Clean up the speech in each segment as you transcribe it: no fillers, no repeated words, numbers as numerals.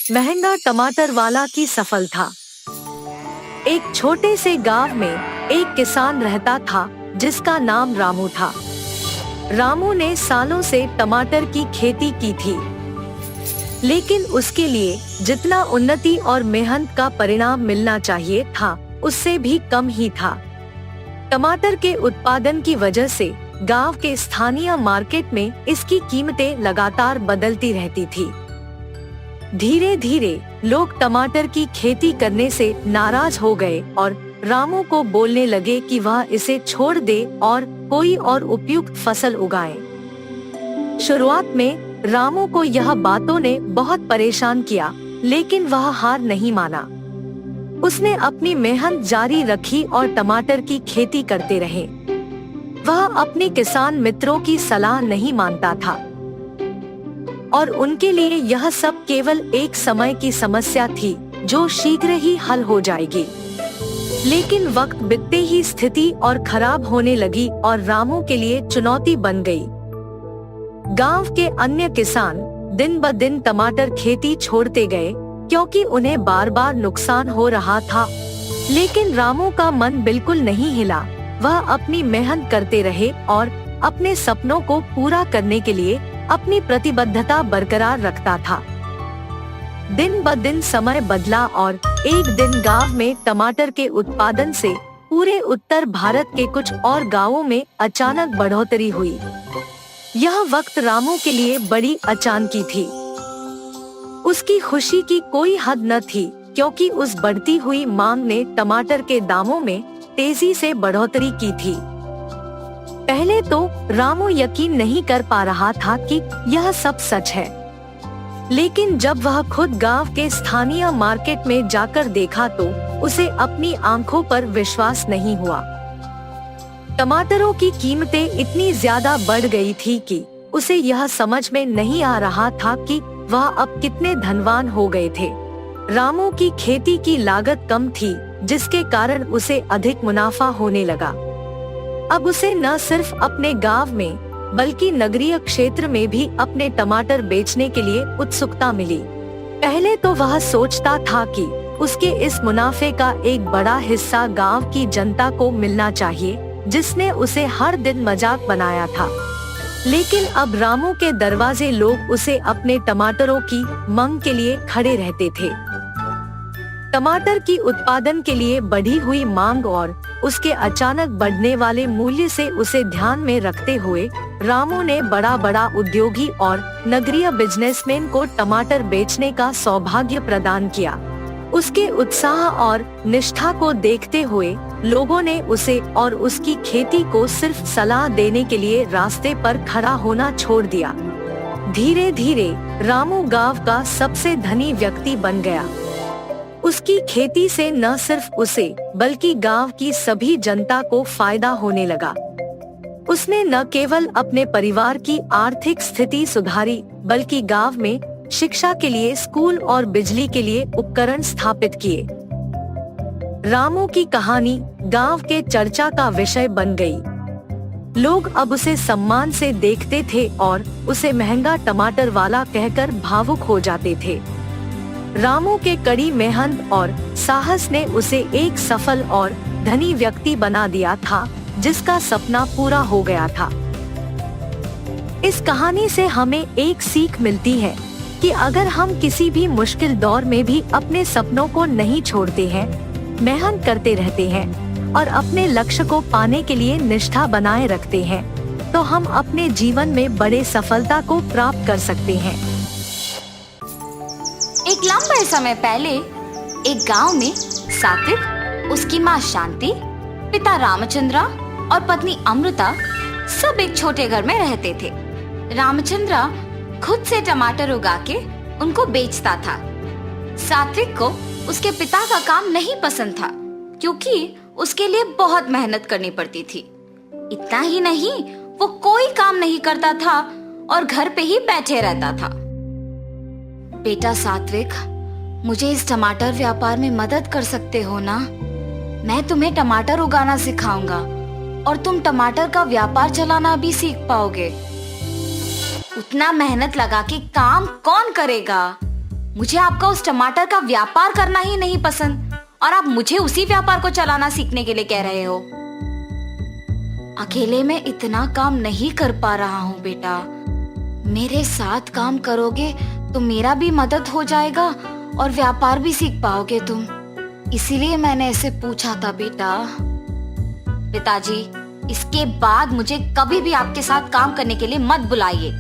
महंगा टमाटर वाला की सफल था। एक छोटे से गांव में एक किसान रहता था जिसका नाम रामू था। रामू ने सालों से टमाटर की खेती की थी, लेकिन उसके लिए जितना उन्नति और मेहनत का परिणाम मिलना चाहिए था उससे भी कम ही था। टमाटर के उत्पादन की वजह से गांव के स्थानीय मार्केट में इसकी कीमतें लगातार बदलती रहती थी। धीरे धीरे लोग टमाटर की खेती करने से नाराज हो गए और रामू को बोलने लगे कि वह इसे छोड़ दे और कोई और उपयुक्त फसल उगाए। शुरुआत में रामू को यह बातों ने बहुत परेशान किया, लेकिन वह हार नहीं माना। उसने अपनी मेहनत जारी रखी और टमाटर की खेती करते रहे। वह अपने किसान मित्रों की सलाह नहीं मानता था और उनके लिए यह सब केवल एक समय की समस्या थी जो शीघ्र ही हल हो जाएगी। लेकिन वक्त बीतते ही स्थिति और खराब होने लगी और रामू के लिए चुनौती बन गई। गांव के अन्य किसान दिन ब दिन टमाटर खेती छोड़ते गए क्योंकि उन्हें बार बार नुकसान हो रहा था। लेकिन रामू का मन बिल्कुल नहीं हिला। वह अपनी मेहनत करते रहे और अपने सपनों को पूरा करने के लिए अपनी प्रतिबद्धता बरकरार रखता था। दिन ब दिन समय बदला और एक दिन गांव में टमाटर के उत्पादन से पूरे उत्तर भारत के कुछ और गांवों में अचानक बढ़ोतरी हुई। यह वक्त रामू के लिए बड़ी अचानकी थी। उसकी खुशी की कोई हद न थी क्योंकि उस बढ़ती हुई मांग ने टमाटर के दामों में तेजी से बढ़ोतरी की थी। पहले तो रामू यकीन नहीं कर पा रहा था कि यह सब सच है, लेकिन जब वह खुद गांव के स्थानीय मार्केट में जाकर देखा तो उसे अपनी आंखों पर विश्वास नहीं हुआ। टमाटरों की कीमतें इतनी ज्यादा बढ़ गई थी कि उसे यह समझ में नहीं आ रहा था कि वह अब कितने धनवान हो गए थे। रामू की खेती की लागत कम थी, जिसके कारण उसे अधिक मुनाफा होने लगा। अब उसे न सिर्फ अपने गांव में बल्कि नगरीय क्षेत्र में भी अपने टमाटर बेचने के लिए उत्सुकता मिली। पहले तो वह सोचता था कि उसके इस मुनाफे का एक बड़ा हिस्सा गांव की जनता को मिलना चाहिए, जिसने उसे हर दिन मजाक बनाया था। लेकिन अब रामू के दरवाजे लोग उसे अपने टमाटरों की मांग के लिए खड़े रहते थे। टमाटर की उत्पादन के लिए बढ़ी हुई मांग और उसके अचानक बढ़ने वाले मूल्य से उसे ध्यान में रखते हुए रामू ने बड़ा उद्योगी और नगरीय बिजनेसमैन को टमाटर बेचने का सौभाग्य प्रदान किया। उसके उत्साह और निष्ठा को देखते हुए लोगों ने उसे और उसकी खेती को सिर्फ सलाह देने के लिए रास्ते पर खड़ा होना छोड़ दिया। धीरे धीरे रामू गांव का सबसे धनी व्यक्ति बन गया। उसकी खेती से न सिर्फ उसे बल्कि गांव की सभी जनता को फायदा होने लगा। उसने न केवल अपने परिवार की आर्थिक स्थिति सुधारी बल्कि गांव में शिक्षा के लिए स्कूल और बिजली के लिए उपकरण स्थापित किए। रामू की कहानी गांव के चर्चा का विषय बन गई। लोग अब उसे सम्मान से देखते थे और उसे महंगा टमाटर वाला कहकर भावुक हो जाते थे। रामू के कड़ी मेहनत और साहस ने उसे एक सफल और धनी व्यक्ति बना दिया था, जिसका सपना पूरा हो गया था। इस कहानी से हमें एक सीख मिलती है कि अगर हम किसी भी मुश्किल दौर में भी अपने सपनों को नहीं छोड़ते हैं, मेहनत करते रहते हैं और अपने लक्ष्य को पाने के लिए निष्ठा बनाए रखते हैं, तो हम अपने जीवन में बड़े सफलता को प्राप्त कर सकते हैं। एक लंबे समय पहले एक गांव में सात्विक, उसकी माँ शांति, पिता रामचंद्रा और पत्नी अमृता सब एक छोटे घर में रहते थे। रामचंद्रा खुद से टमाटर उगा के उनको बेचता था। सात्विक को उसके पिता का काम नहीं पसंद था क्योंकि उसके लिए बहुत मेहनत करनी पड़ती थी। इतना ही नहीं, वो कोई काम नहीं करता था और घर पे ही बैठे रहता था। बेटा सात्विक, मुझे इस टमाटर व्यापार में मदद कर सकते हो ना? मैं तुम्हें टमाटर उगाना सिखाऊंगा और तुम टमाटर का व्यापार चलाना भी सीख पाओगे। उतना मेहनत लगा के काम कौन करेगा? मुझे आपका उस टमाटर का व्यापार करना ही नहीं पसंद और आप मुझे उसी व्यापार को चलाना सीखने के लिए कह रहे हो। अकेले मैं इतना काम नहीं कर पा रहा हूँ बेटा। मेरे साथ काम करोगे तो मेरा भी मदद हो जाएगा और व्यापार भी सीख पाओगे तुम। इसीलिए मैंने ऐसे पूछा था बेटा। पिताजी, इसके बाद मुझे कभी भी आपके साथ काम करने के लिए मत बुलाइए।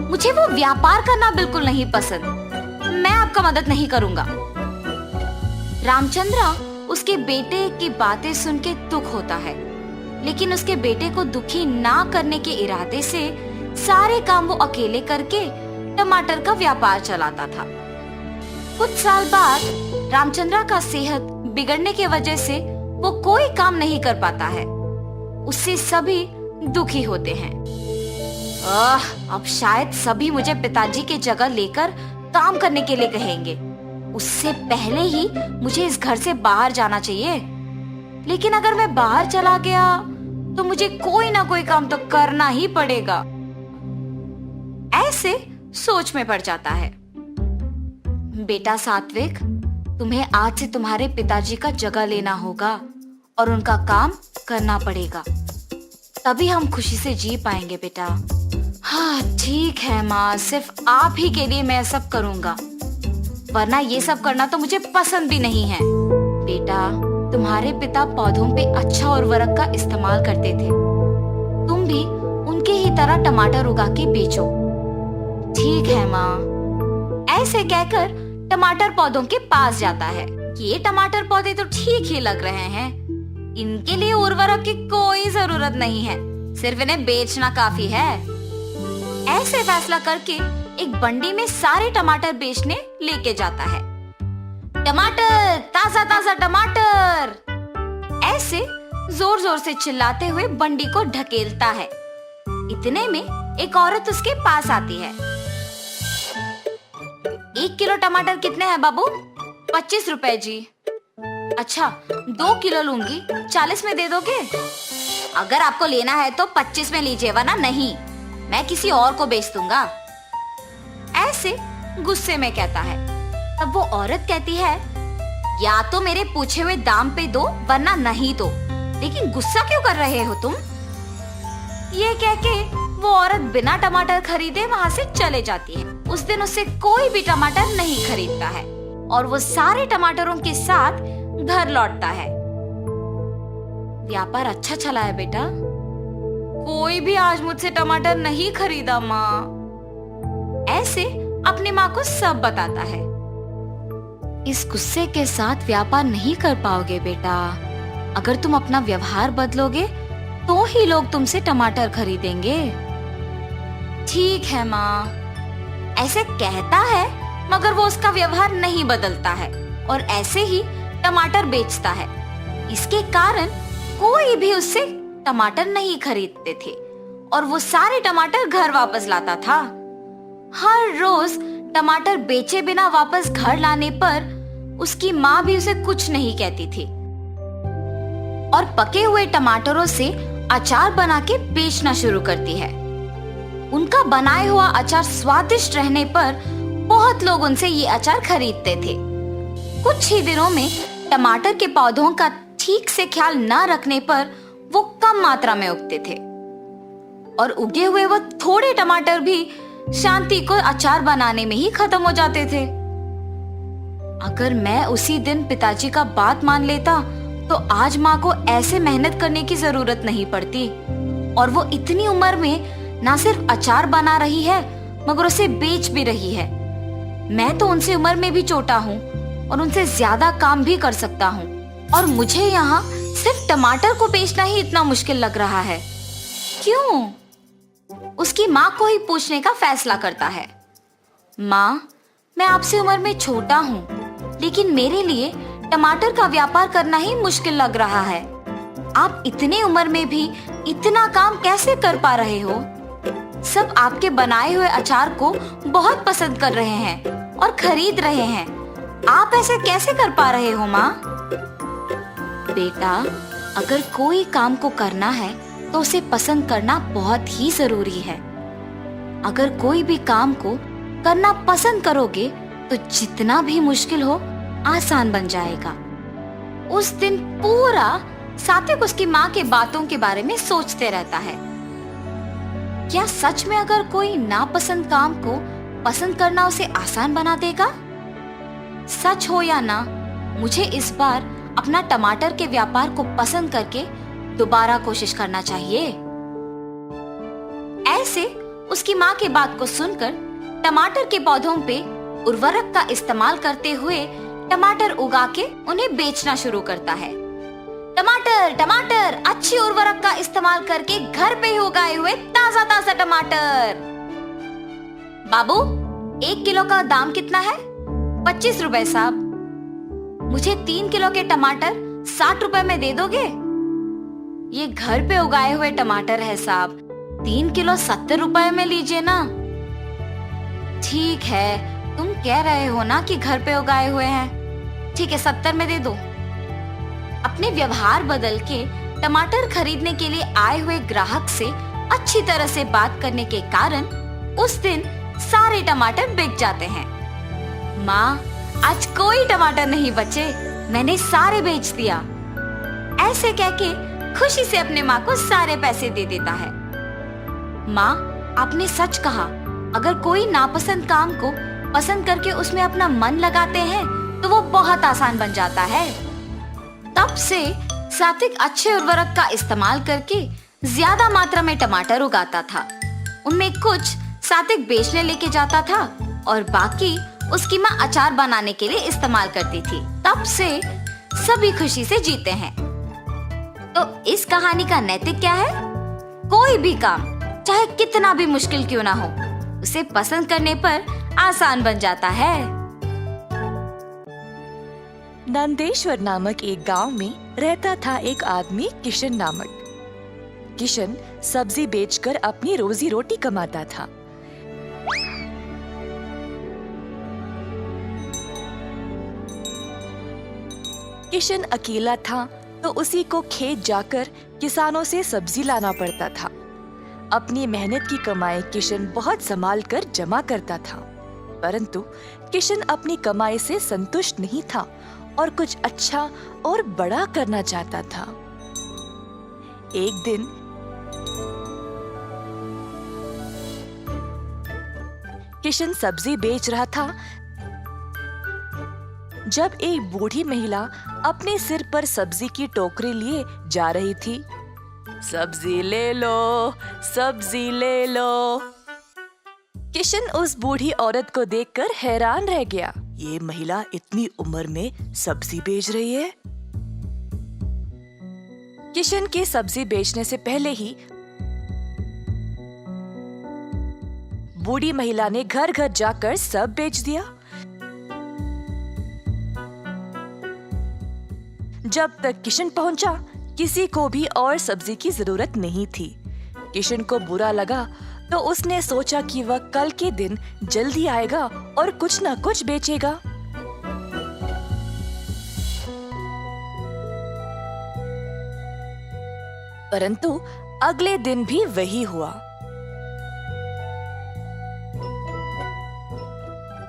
मुझे वो व्यापार करना बिल्कुल नहीं पसंद। मैं आपका मदद नहीं करूंगा। रामचंद्र उसके बेटे की बातें सुन के दुख होता है, लेकिन उसके बेटे को दुखी ना करने के इरादे से सारे काम वो अकेले करके टमाटर का व्यापार चलाता था। कुछ साल बाद रामचंद्र का सेहत बिगड़ने की वजह से वो कोई काम नहीं कर पाता है। उससे सभी दुखी होते हैं। अब शायद सभी मुझे पिताजी की जगह लेकर काम करने के लिए कहेंगे। उससे पहले ही मुझे इस घर से बाहर जाना चाहिए। लेकिन अगर मैं बाहर चला गया तो मुझे कोई ना कोई काम तो करना ही पड़ेगा। ऐसे सोच में पड़ जाता है। बेटा सात्विक, तुम्हें आज से तुम्हारे पिताजी का जगह लेना होगा और उनका काम करना पड़ेगा, तभी हम खुशी से जी पाएंगे बेटा। हाँ ठीक है माँ, सिर्फ आप ही के लिए मैं सब करूँगा, वरना ये सब करना तो मुझे पसंद भी नहीं है। बेटा, तुम्हारे पिता पौधों पे अच्छा उर्वरक का इस्तेमाल करते थे। तुम भी उनके ही तरह टमाटर उगा के बेचो। ठीक है माँ। ऐसे कहकर टमाटर पौधों के पास जाता है। ये टमाटर पौधे तो ठीक ही लग रहे हैं, इनके लिए उर्वरक की कोई जरूरत नहीं है, सिर्फ इन्हें बेचना काफी है। ऐसे फैसला करके एक बंडी में सारे टमाटर बेचने लेके जाता है। टमाटर, ताजा ताजा टमाटर, ऐसे जोर जोर से चिल्लाते हुए बंडी को ढकेलता है। इतने में एक औरत उसके पास आती है। 1 किलो टमाटर कितने हैं बाबू? 25 रुपए जी। अच्छा, 2 किलो लूंगी, 40 में दे दोगे? अगर आपको लेना है तो 25 में लीजिए, वरना नहीं, मैं किसी और को बेच दूंगा। ऐसे गुस्से में कहता है। तब वो औरत कहती है, या तो मेरे पूछे हुए दाम पे दो वरना नहीं दो, लेकिन गुस्सा क्यों कर रहे हो तुम? ये कह के वो औरत बिना टमाटर खरीदे वहाँ से चले जाती है। उस दिन उससे कोई भी टमाटर नहीं खरीदता है और वो सारे टमाटरों के साथ घर लौटता है। व्यापार अच्छा चला है बेटा। कोई भी आज मुझसे टमाटर नहीं खरीदा माँ। ऐसे अपनी माँ को सब बताता है। इस गुस्से के साथ व्यापार नहीं कर पाओगे बेटा। अगर तुम अपना व्यवहार बदलोगे तो ही लोग तुमसे टमाटर खरीदेंगे। ठीक है माँ। ऐसे कहता है, मगर वो उसका व्यवहार नहीं बदलता है और ऐसे ही टमाटर बेचता है। इसके कारण कोई भी उससे टमाटर नहीं खरीदते थे और वो सारे टमाटर घर वापस लाता था। हर रोज टमाटर बेचे बिना वापस घर लाने पर उसकी माँ भी उसे कुछ नहीं कहती थी और पके हुए टमाटरों से अचार बना के बेचना शुरू करती है। उनका बनाया हुआ अचार स्वादिष्ट रहने पर बहुत लोग उनसे ये अचार खरीदते थे। कुछ ही दिनों में टमाटर के पौधों का ठीक से ख्याल न रखने पर वो कम मात्रा में उगते थे और उगे हुए वो थोड़े टमाटर भी शांति को अचार बनाने में ही खत्म हो जाते थे। अगर मैं उसी दिन पिताजी का बात मान लेता तो आज माँ को ऐसे मेहनत करने की जरूरत नहीं पड़ती और वो इतनी उम्र में ना सिर्फ अचार बना रही है मगर उसे बेच भी रही है। मैं तो उनसे उम्र में भी छोटा हूँ और उनसे ज्यादा काम भी कर सकता हूँ और मुझे यहाँ सिर्फ टमाटर को बेचना ही इतना मुश्किल लग रहा है। क्यों? उसकी माँ को ही पूछने का फैसला करता है। माँ, मैं आपसे उम्र में छोटा हूँ, लेकिन मेरे लिए टमाटर का व्यापार करना ही मुश्किल लग रहा है। आप इतने उम्र में भी इतना काम कैसे कर पा रहे हो? सब आपके बनाए हुए अचार को बहुत पसंद कर रहे हैं और खरीद रहे हैं। आप ऐसे कैसे कर पा रहे हो माँ? बेटा, अगर कोई काम को करना है तो उसे पसंद करना बहुत ही जरूरी है। अगर कोई भी काम को करना पसंद करोगे तो जितना भी मुश्किल हो आसान बन जाएगा। उस दिन पूरा सात्विक उसकी माँ के बातों के बारे में सोचते रहता है। क्या सच में अगर कोई नापसंद काम को पसंद करना उसे आसान बना देगा? सच हो या ना, मुझे इस बार अपना टमाटर के व्यापार को पसंद करके दोबारा कोशिश करना चाहिए। ऐसे उसकी माँ की बात को सुनकर टमाटर के पौधों पे उर्वरक का इस्तेमाल करते हुए टमाटर उगा के उन्हें बेचना शुरू करता है। टमाटर टमाटर, अच्छी उर्वरक का इस्तेमाल करके घर पे ही उगाए हुए ताजा ताजा टमाटर। बाबू, 1 किलो का दाम कितना है? 25 रुपए साहब। मुझे 3 किलो के टमाटर 60 रुपए में दे दोगे? ये घर पे उगाए हुए टमाटर है साहब, 3 किलो 70 रुपए में लीजिए ना। ठीक है, तुम कह रहे हो ना कि घर पे उगाए हुए हैं। ठीक है, 70 में दे दो। अपने व्यवहार बदल के टमाटर खरीदने के लिए आए हुए ग्राहक से अच्छी तरह से बात करने के कारण उस दिन सारे टमाटर बिक जाते हैं। माँ, आज कोई टमाटर नहीं बचे, मैंने सारे बेच दिया। ऐसे कह के खुशी से अपने माँ को सारे पैसे दे देता है। माँ, आपने सच कहा, अगर कोई नापसंद काम को पसंद करके उसमें अपना मन लगाते हैं तो वो बहुत आसान बन जाता है। तब से सात्विक अच्छे उर्वरक का इस्तेमाल करके ज्यादा मात्रा में टमाटर उगाता था। उनमें कुछ सात्विक बेचने लेके जाता था और बाकी उसकी माँ अचार बनाने के लिए इस्तेमाल करती थी। तब से सभी खुशी से जीते हैं। तो इस कहानी का नैतिक क्या है? कोई भी काम चाहे कितना भी मुश्किल क्यों ना हो, उसे पसंद करने पर आसान बन जाता है। नंदेश्वर नामक एक गांव में रहता था एक आदमी किशन नामक। किशन सब्जी बेचकर अपनी रोजी रोटी कमाता था। किशन अकेला था तो उसी को खेत जाकर किसानों से सब्जी लाना पड़ता था। अपनी मेहनत की कमाई किशन बहुत संभाल कर जमा करता था, परंतु किशन अपनी कमाई से संतुष्ट नहीं था और कुछ अच्छा और बड़ा करना चाहता था। एक दिन किशन सब्जी बेच रहा था जब एक बूढ़ी महिला अपने सिर पर सब्जी की टोकरी लिए जा रही थी। सब्जी ले लो, सब्जी ले लो। किशन उस बूढ़ी औरत को देखकर हैरान रह गया। ये महिला इतनी उम्र में सब्जी बेच रही है। किशन के सब्जी बेचने से पहले ही बूढ़ी महिला ने घर घर जाकर सब बेच दिया। जब तक किशन पहुंचा, किसी को भी और सब्जी की जरूरत नहीं थी। किशन को बुरा लगा तो उसने सोचा कि वह कल के दिन जल्दी आएगा और कुछ न कुछ बेचेगा। परंतु अगले दिन भी वही हुआ।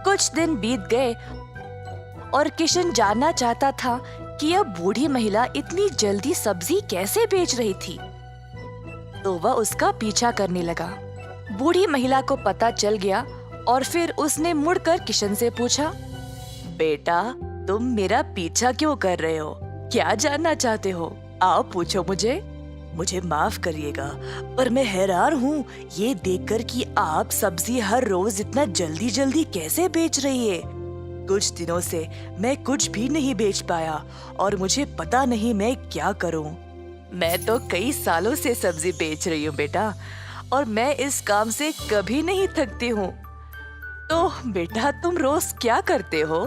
कुछ दिन बीत गए और किशन जानना चाहता था कि यह बूढ़ी महिला इतनी जल्दी सब्जी कैसे बेच रही थी, तो वह उसका पीछा करने लगा। बूढ़ी महिला को पता चल गया और फिर उसने मुड़कर किशन से पूछा, बेटा, तुम मेरा पीछा क्यों कर रहे हो? क्या जानना चाहते हो? आओ पूछो मुझे। मुझे माफ करिएगा, पर मैं हैरान हूँ ये देखकर कि आप सब्जी हर रोज इतना जल्दी जल्दी कैसे बेच रही है। कुछ दिनों से मैं कुछ भी नहीं बेच पाया और मुझे पता नहीं मैं क्या करूं। मैं तो कई सालों से सब्जी बेच रही हूँ बेटा, और मैं इस काम से कभी नहीं थकती हूँ। तो बेटा, तुम रोज क्या करते हो?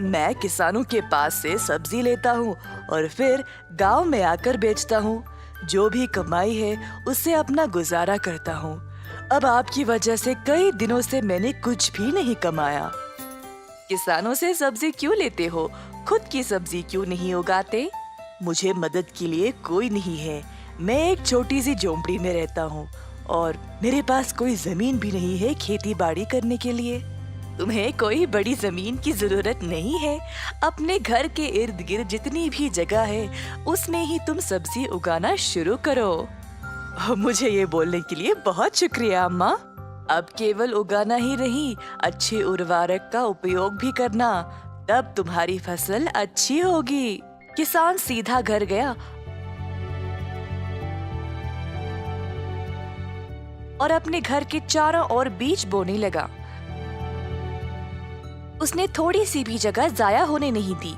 मैं किसानों के पास से सब्जी लेता हूँ और फिर गांव में आकर बेचता हूँ। जो भी कमाई है उससे अपना गुजारा करता हूँ। अब आपकी वजह से कई दिनों से मैंने कुछ भी नहीं कमाया। किसानों से सब्जी क्यों लेते हो? खुद की सब्जी क्यों नहीं उगाते? मुझे मदद के लिए कोई नहीं है। मैं एक छोटी सी झोंपड़ी में रहता हूँ और मेरे पास कोई जमीन भी नहीं है खेती बाड़ी करने के लिए। तुम्हें कोई बड़ी जमीन की जरूरत नहीं है। अपने घर के इर्द गिर्द जितनी भी जगह है उसमें ही तुम सब्जी उगाना शुरू करो। मुझे ये बोलने के लिए बहुत शुक्रिया अम्मा। अब केवल उगाना ही नहीं, अच्छे उर्वरक का उपयोग भी करना, तब तुम्हारी फसल अच्छी होगी। किसान सीधा घर गया और अपने घर के चारों ओर बीज बोने लगा। उसने थोड़ी सी भी जगह जाया होने नहीं दी।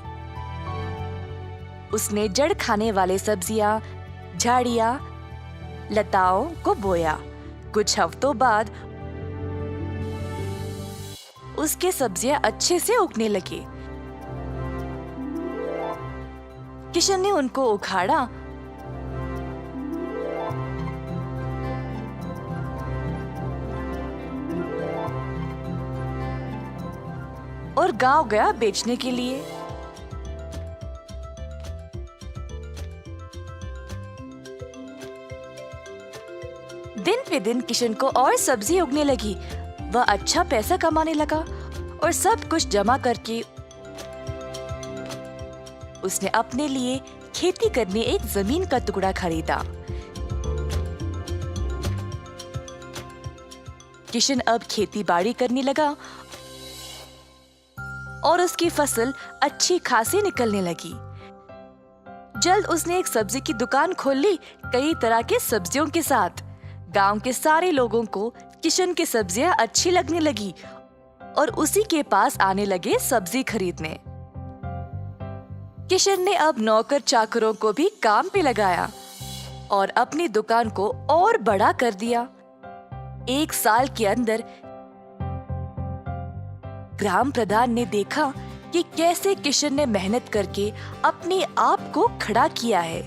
उसने जड़ खाने वाले सब्जियां, झाड़ियां, लताओं को बोया। कुछ हफ्तों बाद उसके सब्जियां अच्छे से उगने लगे। किशन ने उनको उखाड़ा और गांव गया बेचने के लिए। दिन पे दिन किशन को और सब्जी उगने लगी। वह अच्छा पैसा कमाने लगा और सब कुछ जमा करके उसने अपने लिए खेती करने एक जमीन का टुकड़ा खरीदा। किशन अब खेती बाड़ी करने लगा और उसकी फसल अच्छी खासी निकलने लगी। जल्द उसने एक सब्जी की दुकान खोल ली, कई तरह के सब्जियों के साथ। गांव के सारे लोगों को किशन की सब्जियां अच्छी लगने लगी और उसी के पास आने लगे सब्जी खरीदने। किशन ने अब नौकर चाकरों को भी काम पे लगाया और अपनी दुकान को और बड़ा कर दिया। एक साल के अंदर ग्राम प्रधान ने देखा कि कैसे किशन ने मेहनत करके अपने आप को खड़ा किया है।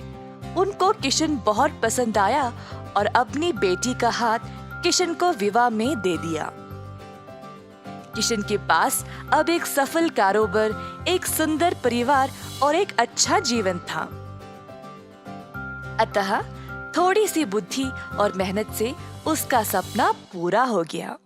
उनको किशन बहुत पसंद आया और अपनी बेटी का हाथ किशन को विवाह में दे दिया। किशन के पास अब एक सफल कारोबार, एक सुंदर परिवार और एक अच्छा जीवन था। अतः थोड़ी सी बुद्धि और मेहनत से उसका सपना पूरा हो गया।